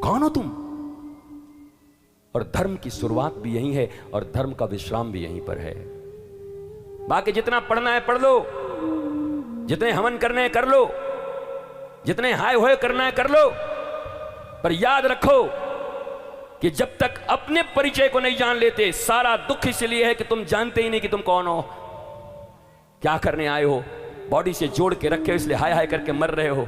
कौन हो तुम? और धर्म की शुरुआत भी यही है और धर्म का विश्राम भी यहीं पर है। बाकी जितना पढ़ना है पढ़ लो, जितने हवन करने हैं कर लो, जितने हाय होए करना है कर लो, पर याद रखो कि जब तक अपने परिचय को नहीं जान लेते, सारा दुख इसलिए है कि तुम जानते ही नहीं कि तुम कौन हो, क्या करने आए हो। बॉडी से जोड़ के रखे हो इसलिए हाय हाय करके मर रहे हो।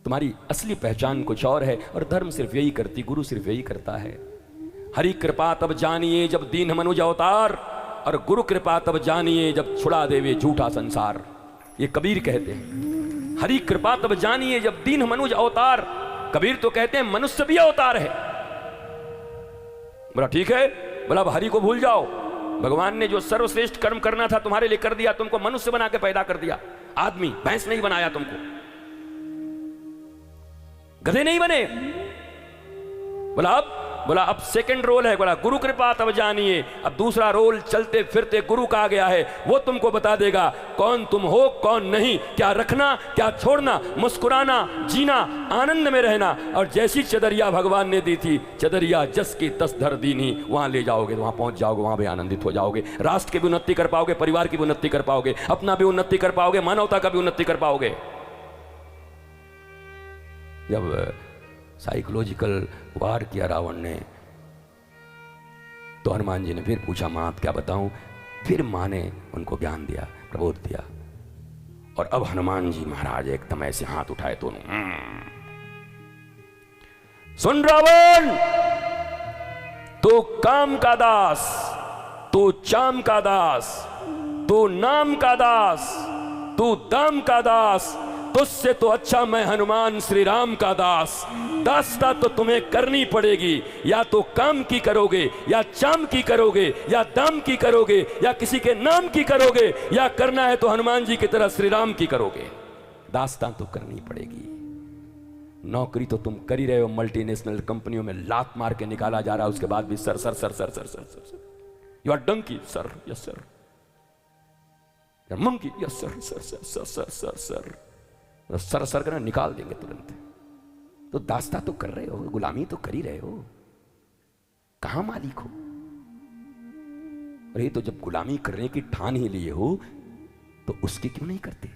तुम्हारी असली पहचान कुछ और है और धर्म सिर्फ यही करती, गुरु सिर्फ यही करता है। हरि कृपा तब जानिए जब दीन मनुज अवतार, और गुरु कृपा तब जानिए जब छुड़ा देवे झूठा संसार। ये कबीर कहते हैं, हरि कृपा तब जानिए जब दीन मनुज अवतार। कबीर तो कहते हैं मनुष्य भी अवतार है। बोला ठीक है, बोला अब हरि को भूल जाओ। भगवान ने जो सर्वश्रेष्ठ कर्म करना था तुम्हारे लिए कर दिया, तुमको मनुष्य बना के पैदा कर दिया। आदमी भैंस नहीं बनाया तुमको, गधे नहीं बने। बोला अब सेकंड रोल है, बोला गुरु कृपा तब जानिए। अब दूसरा रोल चलते फिरते गुरु का आ गया है, वो तुमको बता देगा कौन तुम हो कौन नहीं, क्या रखना क्या छोड़ना, मुस्कुराना जीना आनंद में रहना। और जैसी चदरिया भगवान ने दी थी, चदरिया जस की तस धर दीनी, वहां ले जाओगे तो वहां पहुंच जाओगे, वहां भी आनंदित हो जाओगे। राष्ट्र की भी उन्नति कर पाओगे, परिवार की भी उन्नति कर पाओगे, अपना भी उन्नति कर पाओगे, मानवता का भी उन्नति कर पाओगे। जब साइकोलॉजिकल वार किया रावण ने, तो हनुमान जी ने फिर पूछा मां आप क्या बताऊं। फिर मां ने उनको ज्ञान दिया, प्रबोध दिया। और अब हनुमान जी महाराज एकदम ऐसे हाथ उठाए दोनों, सुन रावण, तू काम का दास, तू चाम का दास, तू नाम का दास, तू दाम का दास, तुझसे तो अच्छा मैं हनुमान श्री राम का दास। दासता तो तुम्हें करनी पड़ेगी, या तो काम की करोगे, या चाम की करोगे, या दाम की करोगे, या किसी के नाम की करोगे, या करना है तो हनुमान जी की तरह श्री राम की करोगे। दासता तो करनी पड़ेगी। नौकरी तो तुम कर ही रहे हो, मल्टीनेशनल कंपनियों में लात मार के निकाला जा रहा है, उसके बाद भी sir sir sir sir sir sir sir, you are donkey sir, yes sir, you are monkey, yes sir sir sir sir sir sir sir sir sir करना निकाल देंगे तुरंत। तो दास्ता तो कर रहे हो, गुलामी तो कर ही रहे हो, कहां मालिक हो। अरे तो जब गुलामी करने की ठान ही लिए हो तो उसकी क्यों नहीं करते,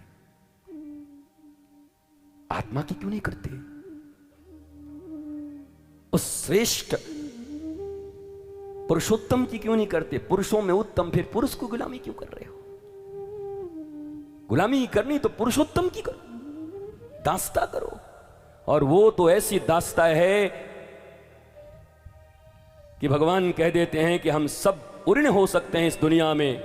आत्मा की क्यों नहीं करते, उस श्रेष्ठ पुरुषोत्तम की क्यों नहीं करते। पुरुषों में उत्तम, फिर पुरुष को गुलामी क्यों कर रहे हो। गुलामी करनी तो पुरुषोत्तम की करो, दास्ता करो। और वो तो ऐसी दास्ता है कि भगवान कह देते हैं कि हम सब उऋण हो सकते हैं इस दुनिया में,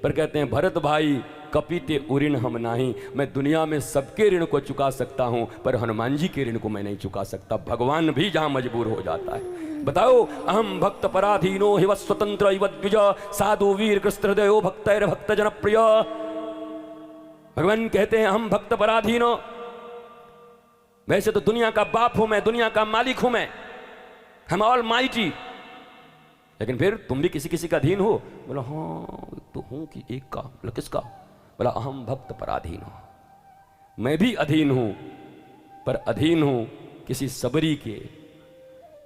पर कहते हैं भरत भाई कपिते उऋण हम नाही। मैं दुनिया में सबके ऋण को चुका सकता हूं, पर हनुमान जी के ऋण को मैं नहीं चुका सकता। भगवान भी जहां मजबूर हो जाता है। बताओ, अहम भक्त पराधीनो हिव स्वतंत्र इव द्विज, साधु वीर कृष्ण हृदयो भक्तैर भक्त जन प्रिय। भगवान कहते हैं हम भक्त पराधीनो, वैसे तो दुनिया का बाप हूं मैं, दुनिया का मालिक हूं मैं, हम ऑल माइटी, लेकिन फिर तुम भी किसी किसी का अधीन हो। बोला हाँ तो हूं कि एक का, बोला किसका, बोला अहम भक्त पराधीन हो, मैं भी अधीन हूं, पर अधीन हूं किसी सबरी के,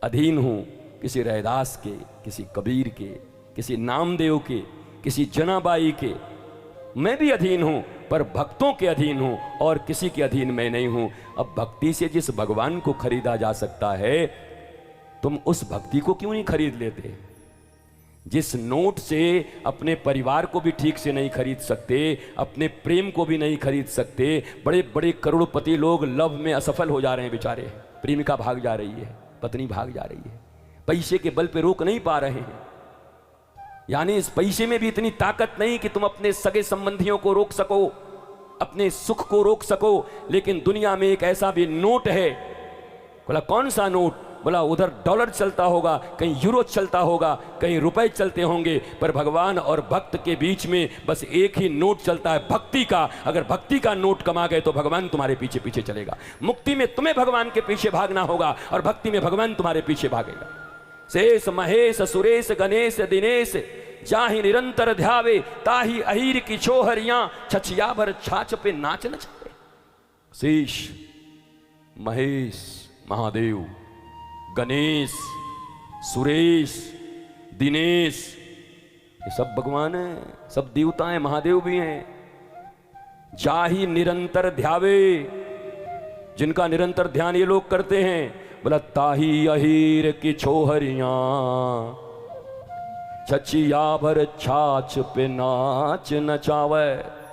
अधीन हूं किसी रैदास के, किसी कबीर के, किसी नामदेव के, किसी जनाबाई के। मैं भी अधीन हूं, पर भक्तों के अधीन हूं, और किसी के अधीन मैं नहीं हूं। अब भक्ति से जिस भगवान को खरीदा जा सकता है, तुम उस भक्ति को क्यों नहीं खरीद लेते। जिस नोट से अपने परिवार को भी ठीक से नहीं खरीद सकते, अपने प्रेम को भी नहीं खरीद सकते, बड़े बड़े करोड़पति लोग लव में असफल हो जा रहे हैं बेचारे। प्रेमिका भाग जा रही है, पत्नी भाग जा रही है, पैसे के बल पे रोक नहीं पा रहे हैं। यानी इस पैसे में भी इतनी ताकत नहीं कि तुम अपने सगे संबंधियों को रोक सको, अपने सुख को रोक सको। लेकिन दुनिया में एक ऐसा भी नोट है। बोला कौन सा नोट, बोला उधर डॉलर चलता होगा, कहीं यूरो चलता होगा, कहीं रुपए चलते होंगे, पर भगवान और भक्त के बीच में बस एक ही नोट चलता है, भक्ति का। अगर भक्ति का नोट कमा गए तो भगवान तुम्हारे पीछे पीछे चलेगा। मुक्ति में तुम्हें भगवान के पीछे भागना होगा, और भक्ति में भगवान तुम्हारे पीछे भागेगा। शेष महेश सुरेश गणेश दिनेश, जाहि निरंतर ध्यावे, ताहि अहीर की छोहरियां, छछिया भर छाछ पे नाच नचावे। शेष महेश महादेव, गणेश, सुरेश, दिनेश, ये सब भगवान हैं, सब देवता हैं, महादेव भी हैं। जाहि निरंतर ध्यावे, जिनका निरंतर ध्यान ये लोग करते हैं, बोला ताही अहीर की छोहरियां छछिया भर छाछ पे नाच नचावे।